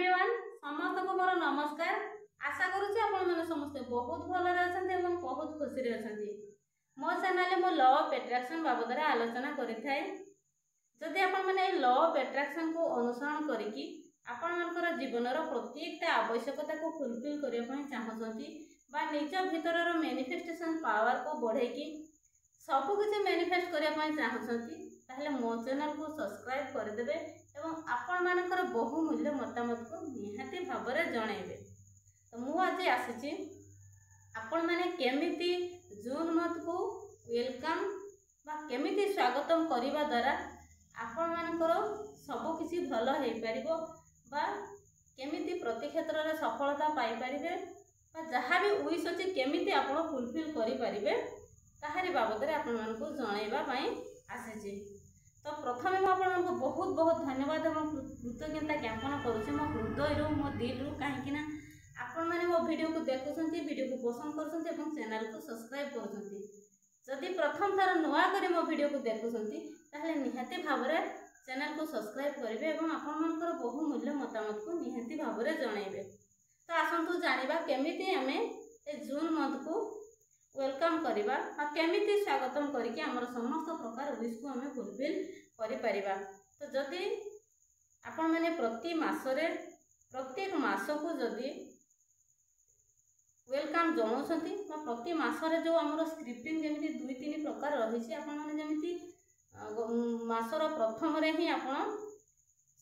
Everyone समस्त को मोर नमस्कार। आशा करूची आपण माने समस्त बहुत भले अछंती एवं बहुत खुशी रे अछंती। मो चैनल मो लॉ ऑफ अट्रैक्शन बाबद रे आलोचना करिथाय। जदि आपण माने लॉ ऑफ अट्रैक्शन को अनुसरण करिकि आपण मानकर जीवनर प्रत्येक आवश्यकता को फुलफिल करिया पय चाहछंती बा निज भीतरर मैनिफेस्टेशन पावर को बढ़ाई सब किसी मैनिफेस्ट करिया पय चाहछंती ताहले मो चैनल को सब्सक्राइब कर देबे एवं आपण मानकर बहुमूल्य मतामत को निहाती भाव में जनइबे। तो मु आज आसी आपण माने केमिति जून मंथ को वेलकम बा केमिति स्वागतम करिबा द्वारा आपण मानकर सब किसी भल हो पारिबो बा केमिति प्रति क्षेत्र रे सफलता पाई परिबे बा जहाँ भी विश अछि केमिति आपण फुलफिल करि परिबे ताहारी बाबद रे आपण मानकु जणाइबा पई आसी। तो प्रथम मुझे आपको बहुत बहुत धन्यवाद और कृतज्ञता ज्ञापन करुँचे मो हृदय मो दिल कहीं आपण मैंने मो वीडियो को देखुं वीडियो को पसंद कर चैनल को सब्सक्राइब कर प्रथम थर नुआ कर मो वीडियो को देखुं निहाती भाव में चैनल को सब्सक्राइब करेंगे और आपंकर बहुमूल्य मतामत को निहाती भाव में जनइबे। तो आसतु जाना केमिति आम जून मंथ को वेलकम करवा केमिति स्वागतम करके आमर समस्त प्रकार विश को आम फुलफिल करिपरिबा। तो जदि आपण माने प्रति मासरे प्रत्येक मास को जदि वेलकम जनाउछंती प्रति मासरे जो आमर स्क्रिप्टिंग जमी दुई तीन प्रकार रही आपण माने जमी मासर प्रथम रे ही आपण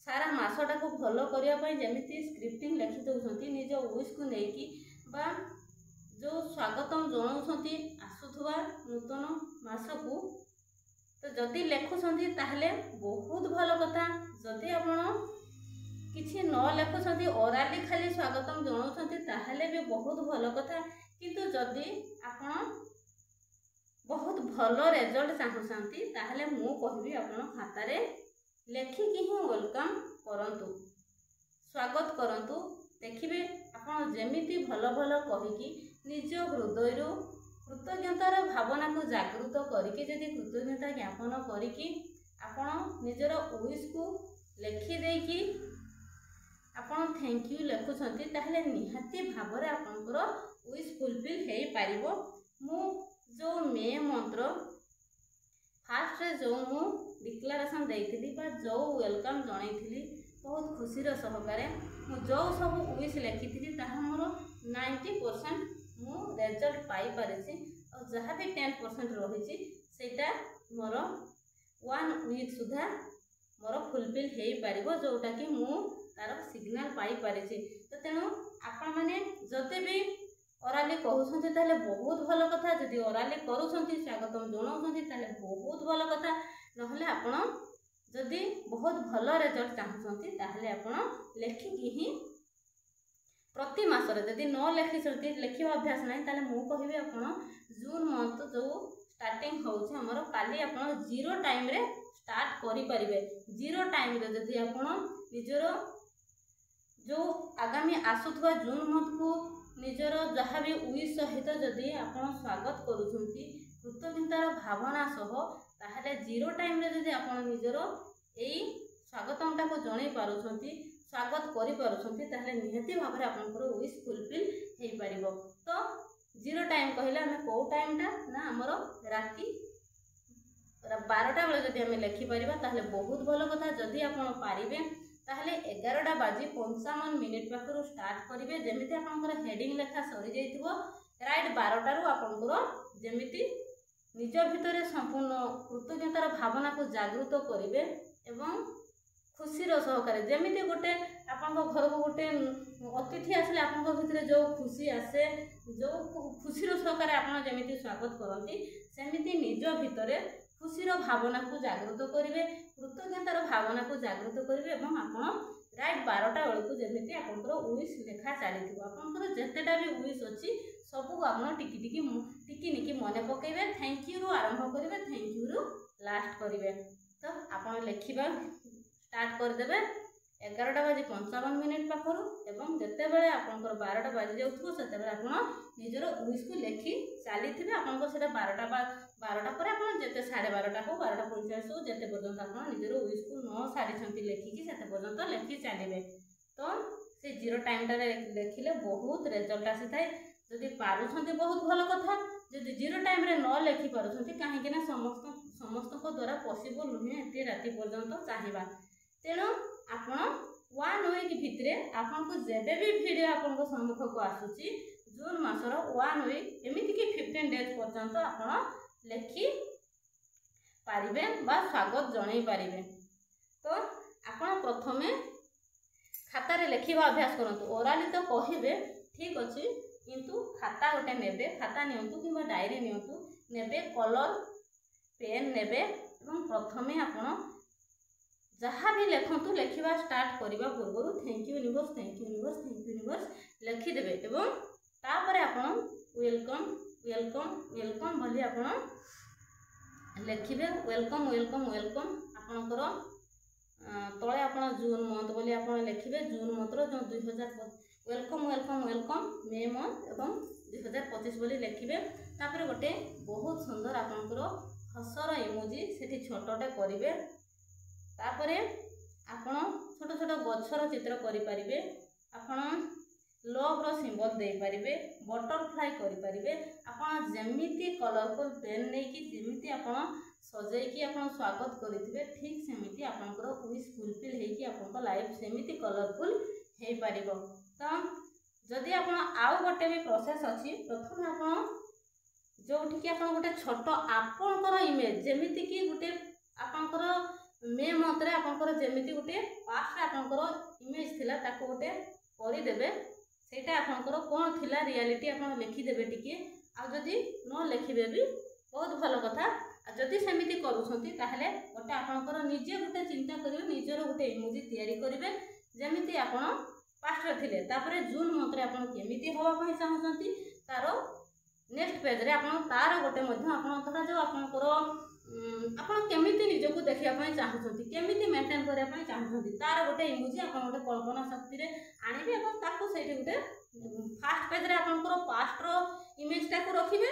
सारा मासटा को भल करने जमी स्क्रिप्टिंग लिखि दउछंती निज विश को लेकिन बा जो स्वागतम जनाउछंती आसुथुवा नूतन मास को। तो जदि लेखुछंती ताहले बहुत भल कथा। जदि आपण किछि न लेखुछंती ओराली खाली स्वागतम जनाउछंती ताहले भी बहुत भल कथा। किंतु जदि आपण बहुत भल रिजल्ट चाहूछंती ताहले मु कहबी आपण खाता रे लेखिकी ही वेलकम करंतु स्वागत करंतु। देखिबे आपण जेमिति भल भल कहिकी निज हृदय कृतज्ञतार भावना को जागृत करके जदि कृतज्ञता ज्ञापन करके आपण निजर विश को लिखिदेकी आपण थैंक यू लिखुछंती ताहले निहाती भाव में आपनकर विश फुलफिल हो पारिबो। मु जो मे मंत्र फास्ट रे जो मु डिक्लेरेशन देइथिली बा जो वेलकम जणाइथिली बहुत खुशीर सहकारे मु जो सब विश लिखिथिली ताहा मोर 90% मु रिजल्ट पाई पारिछि और जहाँ भी 10% रही सेटा मोर 1 वीक सुधा मोर फुलफिल हो पारिबो जोटा कि मु तार सिग्नल पाई पारिछि। तो तेणु आपण माने जदि भी ओराली कहउछंती ताले बहुत भल कथा। जदि ओराली करूछंती स्वागतम जणाउछंती ताले बहुत भल कथा। नहले आपण जदि बहुत भल रिजल्ट चाहूछंती ताहले आपण लेखिकी ही प्रति मासरे जदि न लेखि लिखा अभ्यास ना ताले मु कहबी आपण जून मंथ जो स्टार्टिंग होउछ हमर काली आपण 0 टाइम रे स्टार्ट करि परिबे। 0 टाइम रे जदि आपण निजर जो आगामी आसुथवा जून मंथ को निजर जहाँ भी विश सहित जदि आपण स्वागत करूछंती कृतज्ञतार भावना सह ताहले 0 टाइम रे जदि आपण निजर एई स्वागतमटा को जणै पारुछंती स्वागत करि पारुछंती ताहले निहाती भाव में आपनकर विश फुलफिल हो पारिबो। तो 0 टाइम कहले हमें को टाइमटा ना हमर राति 12टा बेले जदि हमें लिखि परिबा ताहले बहुत भल कथा। जदि आपण पारिबे ताहले 11:55 पाखरु स्टार्ट करिवे जेमिति आपनकर हेडिंग लेखा सरी जाइथिबो राइट 12टा रु आपनकर जेमिति निज भितरे संपूर्ण कृतज्ञतार भावना को जागृत करिवे एवं खुशीर सहकारे जमीती गोटे आपण घर को गोटे अतिथि आसले आपण भितर जो खुशी आसे जो खुशीर सहकारे आपण जमीती स्वागत करती सेमिति निज भितर खुशीर भावना को जागृत करेंगे कृतज्ञतार भावना को जागृत करेंगे और आपण राइट 12टा बेलू जमीती आपंकर विश लेखा चली आपंकर जितेटा भी विश अच्छी सबको आप टिकी निकी मन पकेबे थैंक यू रु आरंभ करेंगे थैंक यू रु लास्ट करेंगे। तो आप लिखा स्टार्ट करदे 11:55 पाखर एवं जितेबाला आपंकर 12टा बाजी जाऊँ से निजर विश को लिखि चली थे आपंकर से 12टा पर आप जिते 12:30 हो 12:45 हो जिते पर्यंत आप निजर विश को न सारी लिखिकी से पर्यंत लिखि चलिए। तो जीरो टाइम लिखिले बहुत रेजल्ट आसी थाए जदि पारुछंती बहुत भल कथा जदि जीरो टाइम रे न लिखि पारुछंती काहेकि ना समस्त को द्वारा पॉसिबल नुहे एते राति पर्यंत चाहिबा तेणु आपण 1 वीक भितरे आपन को जेबे भी वीडियो आपन को सम्मुख को आसुची जून मासर 1 वीक एमिति कि 15 डेज पर्यंत आपण लिखि पारिबे बा स्वागत जणाई पारिबे। तो आपण प्रथमे खाता रे लिखिबा अभ्यास करंतु ओराली तो कहिबे ठीक अछि किंतु खाता गोटे नेबे खाता नियंतु किबा डायरी नियंतु नेबे कलर पेन नेबे एवं प्रथमे आपण जहाँ भी लिखंतु लिखा स्टार्ट करने पूर्व thank you universe thank you universe thank you universe लिखिदेवे एवं तापर आपण वेलकम वेलकम वेलकम बोली आपण लिखिबे वेलकम वेलकम वेलकम आपणकर तले आपण जून मंथ बोली आपण लिखिबे जून मंथर जो 2025 welcome welcome welcome May month एवं 2025 बोली लिखिबे तापर गोटे बहुत सुंदर आपणकर हसर इमोजी सेठी छोटटे करिवे तापरे आपण छोट छोट गछर चित्र करि परिबे आपण लव रो सिंबल दे परिबे बटरफ्लाई करि परिबे आपण जेमिति कलरफुल पेन नै कि जेमिति आपण सजै कि आपण स्वागत करिथिबे ठीक सेमिति आपनकर विश फुलफिल हे कि आपनकर लाइफ सेमिति कलरफुल हे परिबो। तो जदि आपण आउ गोटे भी प्रोसेस अछि प्रथम आपण जोठी कि आपण गोटे छोट आपनकर इमेज जेमिति कि गोटे आपनकर मे मंथ रे आपनकर जेमिति गोटे पास्ट आपनकर इमेज थिला ताको गोटे करि देबे सेटा आपनकर कोन थिला रियलिटी आपन लिखि देबे टिके आ जदि न लिखिबे भी बहुत भलो कथा आ जदि सेमिति करूछंती ताहले गोटे आपनकर निजे गोटे चिंता करिवे निजर गोटे इमोजी तयारी करिवे जेमिति आपन पास्ट रे थिले तापरे जून मंथ रे आपन केमिति होवा पई चाहछंती तारो नेक्स्ट पेज रे आपन तार गोटे मध्ये आपन तथा जो आपनकर आपण केमिति निजको देखिया पई चाहछंती केमिति मेंटेन करिया पई चाहछंती तार गोटे इमोजी आपण गोटे कल्पना शक्ति रे आनिबे एवं ताको सेठी गोटे फर्स्ट पेज रे आपनकर पास्ट रो इमेज टाको रखिबे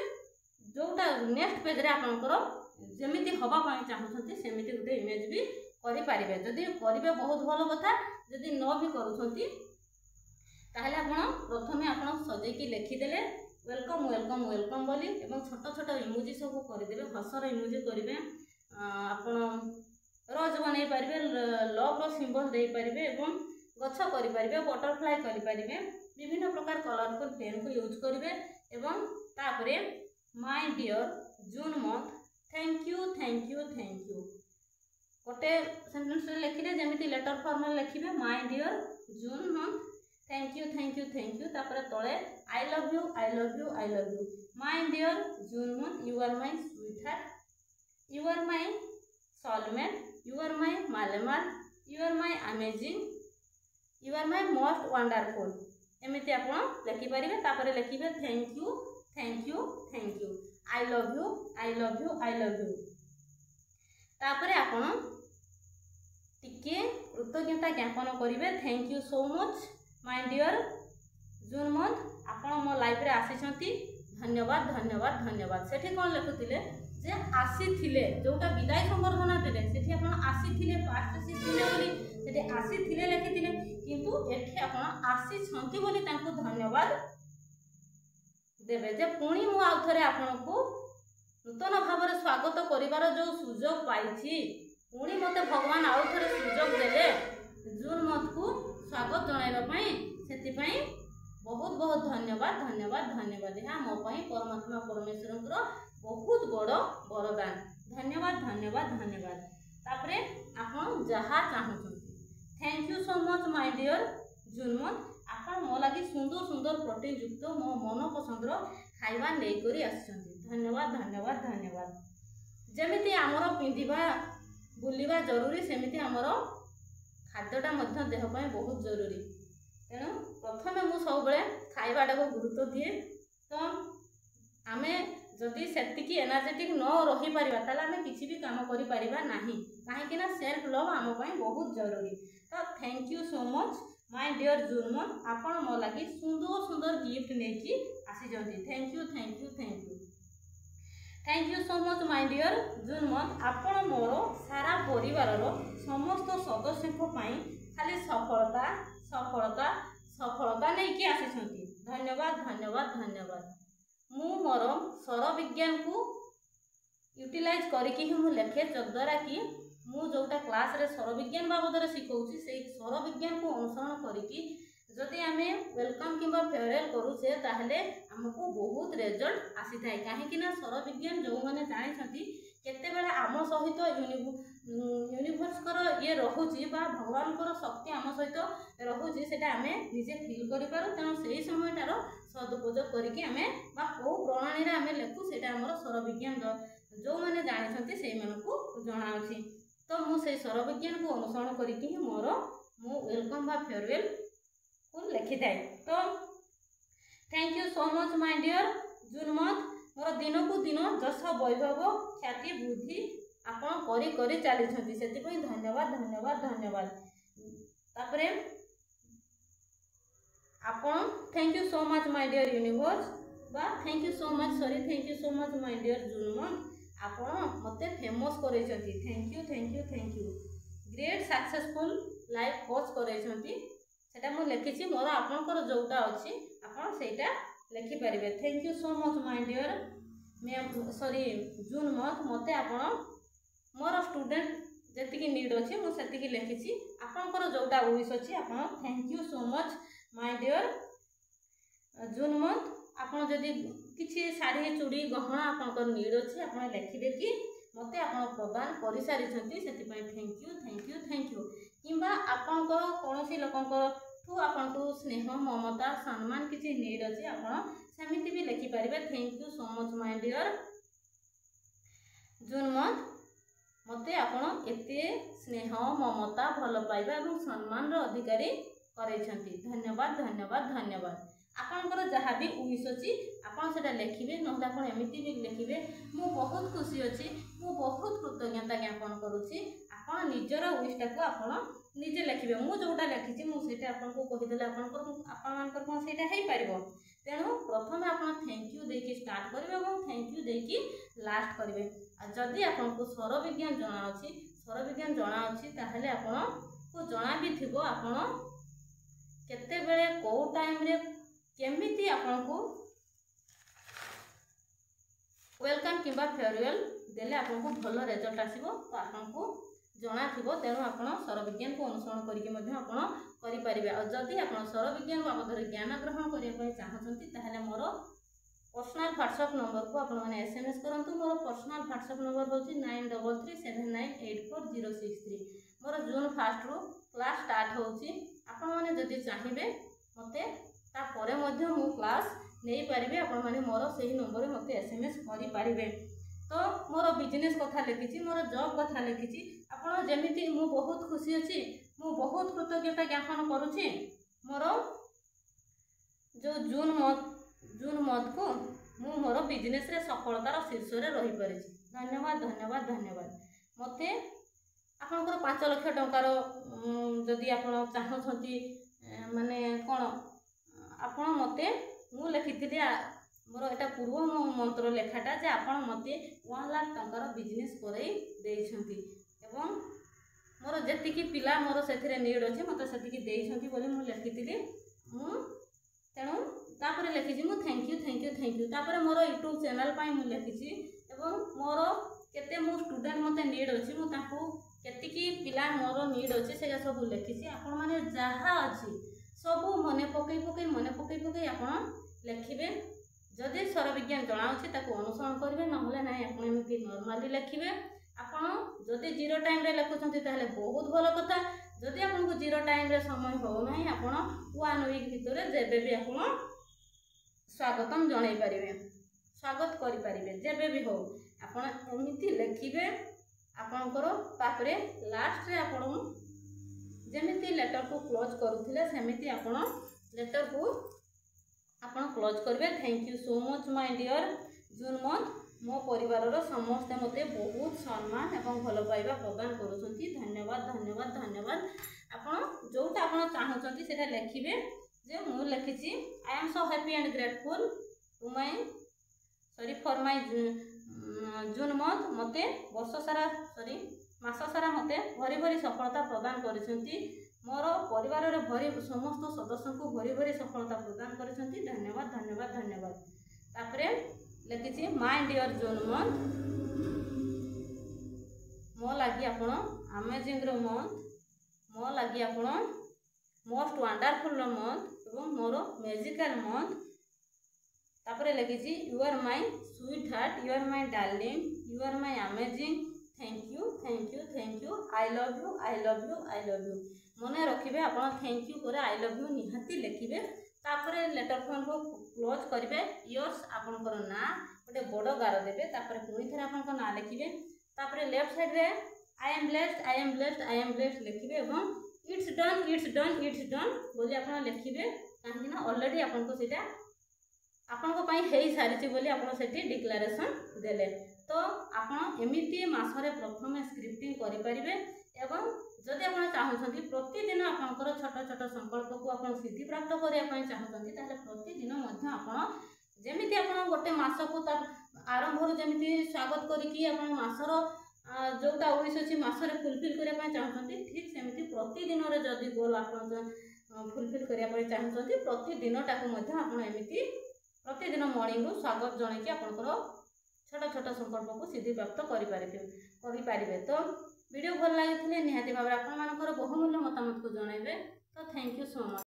जोटा नेक्स्ट पेज रे आपनकर जेमिति होबा पई चाहछंती सेमिति गोटे इमेज भी करि पारिबे जदि करिबे बहुत भलो कथा जदि न भी करूछंती ताहले आपण प्रथमे आपण सजै कि लिखि देले वेलकम वेलकम वेलकम बोली एवं छोट छोट इमोजी सब करदेवे हसर इमोजी करेंगे आपण रोज बन पारे लव रो सिंबल दे पारे एवं गछ करें बटरफ्लाई करें विभिन्न प्रकार कलरफुल पेन को यूज करेंगे एवं तापरे my dear June month thank you thank you thank you गोटे सेंटेंस लिखिले जमिति लेटर फॉर्म लिखिबे my dear June month thank you thank you thank you तापर तले I love you I love you I love you my dear June month you are my sweet heart you are my soulmate you are my मालेमाल you are my amazing you are my most wonderful एमिति आपण लिखि परिबे तापर लिखिबे thank you thank you thank you I love you I love you I love you तापर आपण टिके कृतज्ञता ज्ञापन करिवे thank you so much my dear June month आपण मो लाइफ रे आसीछंती धन्यवाद धन्यवाद धन्यवाद सेठी कोन लिखुतिले जे आसीथिले जोटा विदाई संबर्धना देले सेठी आपण आसीथिले पास्ट आसीथिले बोली सेठी आसीथिले लिखितिले किंतु एठी आपण आसीछंती बोली तांको धन्यवाद देबे जे पुणी मु आउथरे आपनको नूतन भाव रे स्वागत करिवार जो सुयोग पाइछि पुणी मते भगवान आउथरे सुयोग देले जून मंथ को स्वागत जणाइबा पई सेति पई बहुत बहुत धन्यवाद धन्यवाद धन्यवाद यहाँ मो पई परमात्मा परमेश्वरंकर बहुत बड़ वरदान धन्यवाद धन्यवाद धन्यवाद तापरे आपण जहा चाहूछंती thank you so much my dear June month आपण मो लागि सुंदर सुंदर प्रोटीन युक्त मो मन पसंद रो खाइबा नै करी आछंती धन्यवाद धन्यवाद धन्यवाद जेमिति हमरो पिंदिबा बुलिबा जरूरी सेमिति हमरो खाद्यटा मध्य देह पाए बहुत जरूरी तेणु प्रथमे मु सब बेले खाइबाटा को गुरुत्व दिए तो आमे जदि सेतिकी एनर्जेटिक न रही परिबा ताले आमे किछि भी काम करि परिबा नाही काहे कि ना सेल्फ लव आम पाए बहुत जरूरी तो thank you so much my dear June month आपण मो लागि सुंदर सुंदर गिफ्ट नेकी आसी जंती thank you thank you thank you thank you so much my dear June month आपण मोर सारा परिवार रो समस्त सदस्य को पाई खाली सफलता सफलता नहीं आसी। धन्यवाद धन्यवाद धन्यवाद। मु मोर स्वर विज्ञान को यूटिलाइज करके ही मु लेखे, जद्वारा कि मु जोटा क्लास रे स्वर विज्ञान बाबद शिखौची से स्वर विज्ञान को अनुसरण करके जदि आमे वेलकम किंबा फेयरवेल करूचे ताहले हमको बहुत रिजल्ट आसी थाए। काहेकि ना स्वर विज्ञान जो माने जानिछंती केते बेला आम सहित यूनिवर्स कर ये रहुची बा भगवान कर शक्ति आम सहित रहुची, सेटा आमे निजे फील करि पारु। तेणु सेही समयटार सदुपयोग करके आमे बा को प्रणाली रे आमे लेखु, सेटा हमर स्वर विज्ञान जो माने जानिछंती सेही मानकु जणाउछि। तो मु से स्वर विज्ञान को अनुसरण करके ही मोर मु वेलकम बा फेयरवेल को लिखि थाए। तो thank you so much my dear June month. मोर दिन को दिन जस वैभव ख्याति बुद्धि आपण करी करी चली छथि, सेति पई धन्यवाद धन्यवाद धन्यवाद। तापरे आपण thank you so much my dear universe बा thank you so much thank you so much my dear June month. आपण मते फेमस करे छथि। Thank you thank you thank you. Great successful life coach करे छथि, सेटा मु लिखिछि। मोर आपनकर जोटा अछि आपण सेटा लिखि परिबे। Thank you so much my dear June month. मते आपण मोर स्टूडेंट जेतिकी नीड अछि मु सेतिकी लिखिछि। आपनकर जोटा विश अछि आपण thank you so much my dear June month. आपण जदि किछि साड़ी चूड़ी गहना आपनकर नीड अछि आपण लिखिबे कि मते आपण प्रदान करि सारि छथि, सेति पई thank you thank you thank you. किंबा आपनकर कोनोसी लोकंकर ठू आपनकु स्नेह ममता सम्मान किछि नीड अछि आपण सेमिति भी लिखि परिबे। Thank you so much my dear June month. मते आपण एते स्नेह ममता भल पाइबा एवं सम्मान रो अधिकारी करै छथि। धन्यवाद धन्यवाद धन्यवाद। आपनकर जहाँ भी विश अछि आपण सेटा लिखिबे, नहुला आपण एमिति भी लिखिबे। मु बहुत खुशी अछि, मु बहुत कृतज्ञता ज्ञापन करूछि। आपण निजर विशटा को आपण निजे लिखिबे। मु जोटा लिखिछि मु सेटा आपण को कहि देले आपण मानकर कोन सेटा हेइ परिबो। तेणु प्रथम आपण थैंक यू देकी स्टार्ट करिवे और थैंक यू देकी लास्ट करिवे। आ जदि आपण को स्वर विज्ञान जणा अछि ताहले आपण को जणा भी थिबो आपण केते बेले को टाइम रे केमिति आपण को वेलकम किंबा फेयरवेल देले आपण को भलो रिजल्ट आसीबो। तो आपण को जणा थिबो। तेणु आपण स्वर विज्ञान को अनुसरण करिके मध्ये आपण करि परिबे। और जदि आपण स्वर विज्ञान बाबद ज्ञान ग्रहण करिया पय चाहछंती ताहले मोर पर्सनल व्हाट्सएप नंबर को आपण माने एसएमएस करंतु। मोर पर्सनल व्हाट्सएप नंबर होची 9337988063। मोर जून 1 रो क्लास स्टार्ट होची। आपण माने जदि चाहिबे मते ता परे मध्ये मु क्लास नै परिबे। आपण माने मोर सही नंबर मते एसएमएस करि परिबे। तो मोर बिजनेस कथा लिखिछि, मोर जॉब कथा लिखिछि। आपण जेमिति मु बहुत खुशी अछि, मु बहुत कृतज्ञता ज्ञापन करूछि। मोर जो जून मंथ को मु मोर बिजनेस रे सफलतार शीर्ष रे रहि परिछि। धन्यवाद धन्यवाद धन्यवाद। मते आपनकर 5 लाख टंकार जदि आपण चाहछंती माने कोन आपण मते मु लिखिथिली मोर एटा पूर्व मंत्र लेखाटा जे आपण मते 1 लाख टंकार बिजनेस करई देइछंती एवं मोर जेतिकी पिला मोर सेथिरे नीड अछि मते सेतिकी देइछंती बोली मु लिखिथिली। मु तेणु तापर लिखिछि मु thank you thank you thank you. तापर मोर यूट्यूब चैनल पाई मु लिखिछि एवं मोर केते मो स्टूडेंट मते नीड अछि मु ताकू केतिकी पिला मोर नीड अछि सेगा सब लिखिछि। आपण माने जहा अछि सब मने पकई आपण लिखिबे। जदि स्वर विज्ञान जणाउछि ताकू अनुसरण करिवे, नहले नै आपण एमिति नॉर्मली लिखिबे। आपण जदि जीरो टाइम रे लिखुछंती ताहले बहुत भलो कथा। जदि आपन को जीरो टाइम रे समय हो नै आपण 1 वीक भितरे जेबे भी आपण स्वागतम जणाई परिबे, स्वागत करि परिबे जेबे भी हो। आपण एमिति लिखिबे। आपनकर तापरे लास्ट रे आपण जेमिति लेटर को क्लोज करूथिले सेमिति आपण लेटर को आपण क्लोज करबे। Thank you so much my dear June month. मो परिवार रो समस्त मते बहुत सम्मान एवं भलो पाइबा प्रदान करूछंती। धन्यवाद धन्यवाद धन्यवाद। आपण जोटा आपण चाहछंती सेटा लिखिबे। जे मु लिखिछि I am so happy and grateful to my for my June month. मते वर्ष सारा मास सारा मते भरी भरी सफलता प्रदान करिसंती। मोर परिवार रे भरी समस्त सदस्य को भरी भरी सफलता प्रदान करिसेंती। धन्यवाद धन्यवाद धन्यवाद। तापरे लिखिछि माय डियर जून मंथ, मो लगी आपण अमेजिंग रो मंथ, मो लगी आपण मोस्ट वंडरफुल रो मंथ एवं मोर मैजिकल मंथ। तापरे लिखिछि you are my sweet heart, you are my darling, you are my amazing, thank you thank you thank you, I love you I love you I love you. मने रखिबे आपण thank you पर आई love you निहाती लिखिबे। तापरे letter form को close करिवे। Yours आपनकर ना गोटे बड़ गार देबे। तापरे पुनी थरे आपनकर ना लिखिबे। तापरे लेफ्ट साइड रे I am blessed I am blessed I am blessed लिखिबे एवं it's done it's done it's done बोली आपण लिखिबे। काहे ना ऑलरेडी आपनको सेटा आपनको पई हेई सारिछि बोली आपण सेठी डिक्लेरेशन देले। तो आपण एमिति मासरे प्रथमे स्क्रिप्टिंग करि परिबे एवं जदि आपण चाहउछंती प्रतिदिन आपनकर छोट छोट संकल्प को आपण सिद्धि प्राप्त करिया पई चाहउछंती ताले प्रतिदिन मध्य आपण जेमिति आपण गोटे मास को ता आरंभ रु जेमिति स्वागत करिकि आपण मासर जोटा उइस अछि मासरे फुलफिल करिया पई चाहउछंती ठीक सेमिति प्रतिदिन रे जदि गोल आपण फुलफिल करिया पई चाहउछंती प्रतिदिन टाको मध्य आपण एमिति प्रतिदिन मॉर्निंग रु स्वागत जणे कि आपनकर छोट छोट संकल्प को सिद्धि प्राप्त करि पारिबे। तो वीडियो भल लागिथिले निहाती भाबरे आपन मानकर बहुमूल्य मतामत को जणाइबे। तो थैंक यू सो मच।